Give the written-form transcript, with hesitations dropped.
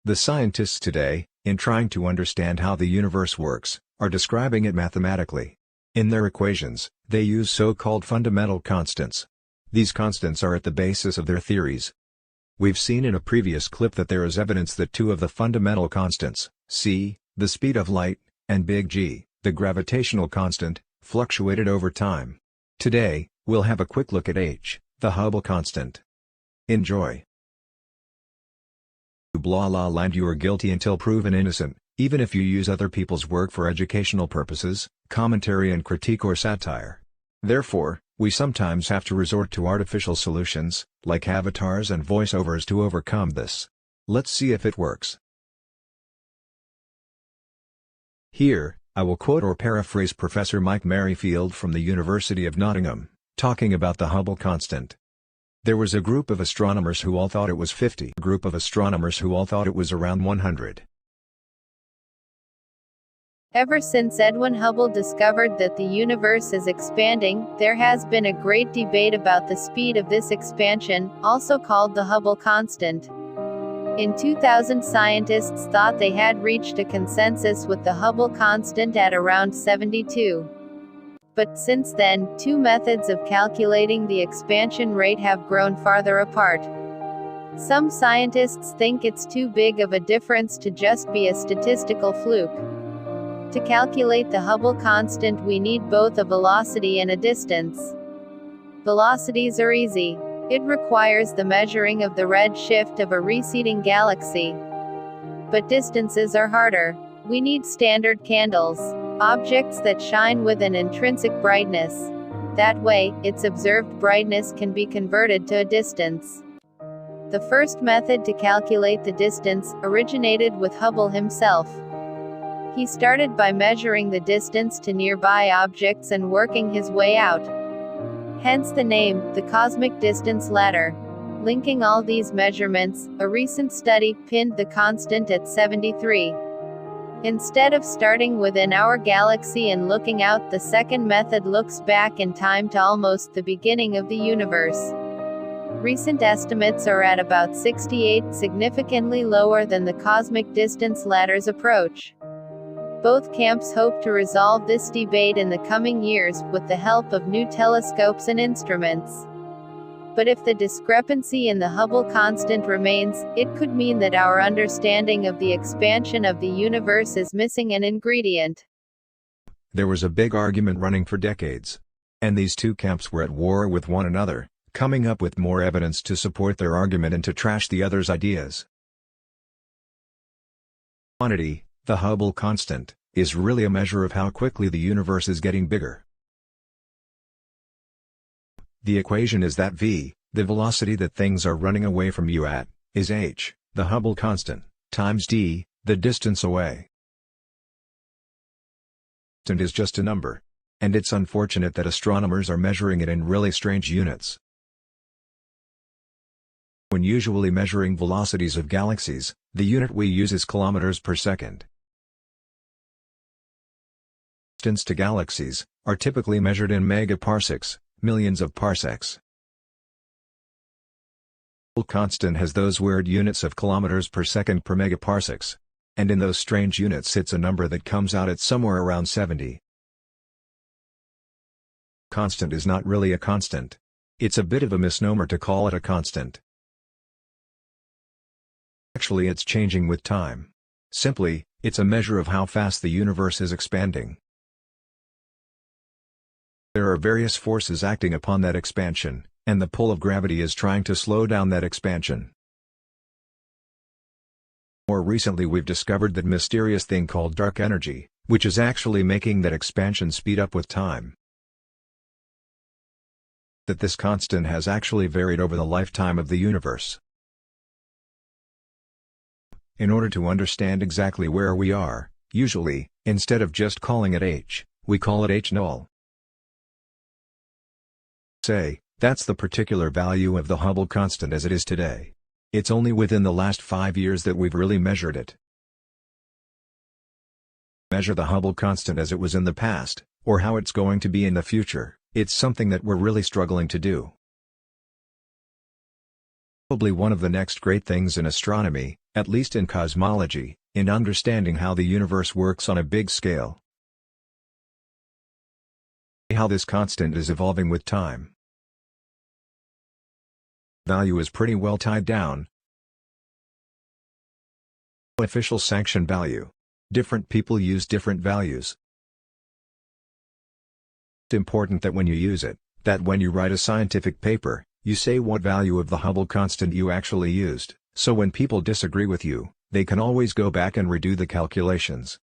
The scientists today, in trying to understand how the universe works, are describing it mathematically. In their equations, they use so-called fundamental constants. These constants are at the basis of their theories. We've seen in a previous clip that there is evidence that two of the fundamental constants, c, the speed of light, and big G, the gravitational constant, fluctuated over time. Today, we'll have a quick look at h, the Hubble constant. Enjoy. Blah la land. You are guilty until proven innocent, even if you use other people's work for educational purposes, commentary and critique or satire. Therefore, we sometimes have to resort to artificial solutions, like avatars and voiceovers to overcome this. Let's see if it works. Here, I will quote or paraphrase Professor Mike Merrifield from the University of Nottingham, talking about the Hubble constant. There was a group of astronomers who all thought it was 50. A group of astronomers who all thought it was around 100. Ever since Edwin Hubble discovered that the universe is expanding, there has been a great debate about the speed of this expansion, also called the Hubble constant. In 2000, scientists thought they had reached a consensus with the Hubble constant at around 72. But since then, two methods of calculating the expansion rate have grown farther apart. Some scientists think it's too big of a difference to just be a statistical fluke. To calculate the Hubble constant, we need both a velocity and a distance. Velocities are easy. It requires the measuring of the redshift of a receding galaxy. But distances are harder. We need standard candles, objects that shine with an intrinsic brightness. That way, its observed brightness can be converted to a distance. The first method to calculate the distance originated with Hubble himself. He started by measuring the distance to nearby objects and working his way out. Hence the name, the cosmic distance ladder. Linking all these measurements, a recent study pinned the constant at 73. Instead of starting within our galaxy and looking out, the second method looks back in time to almost the beginning of the universe. Recent estimates are at about 68, significantly lower than the cosmic distance ladder's approach. Both camps hope to resolve this debate in the coming years, with the help of new telescopes and instruments. But if the discrepancy in the Hubble constant remains, it could mean that our understanding of the expansion of the universe is missing an ingredient. There was a big argument running for decades. And these two camps were at war with one another, coming up with more evidence to support their argument and to trash the other's ideas. Quantity, the Hubble constant, is really a measure of how quickly the universe is getting bigger. The equation is that v, the velocity that things are running away from you at, is h, the Hubble constant, times d, the distance away. And is just a number. And it's unfortunate that astronomers are measuring it in really strange units. When usually measuring velocities of galaxies, the unit we use is kilometers per second. Distance to galaxies are typically measured in megaparsecs, millions of parsecs. Hubble constant has those weird units of kilometers per second per megaparsecs, and in those strange units sits a number that comes out at somewhere around 70. Constant is not really a constant. It's a bit of a misnomer to call it a constant. Actually, it's changing with time. Simply, it's a measure of how fast the universe is expanding. There are various forces acting upon that expansion, and the pull of gravity is trying to slow down that expansion. More recently, we've discovered that mysterious thing called dark energy, which is actually making that expansion speed up with time. That this constant has actually varied over the lifetime of the universe. In order to understand exactly where we are, usually, instead of just calling it h, we call it h null. Say, that's the particular value of the Hubble constant as it is today. It's only within the last 5 years that we've really measured it. Measure the Hubble constant as it was in the past, or how it's going to be in the future, it's something that we're really struggling to do. Probably one of the next great things in astronomy at least in cosmology, in understanding how the universe works on a big scale. How this constant is evolving with time. Value is pretty well tied down. Official sanction value. Different people use different values. It's important that when you use it, that when you write a scientific paper, you say what value of the Hubble constant you actually used, so when people disagree with you, they can always go back and redo the calculations.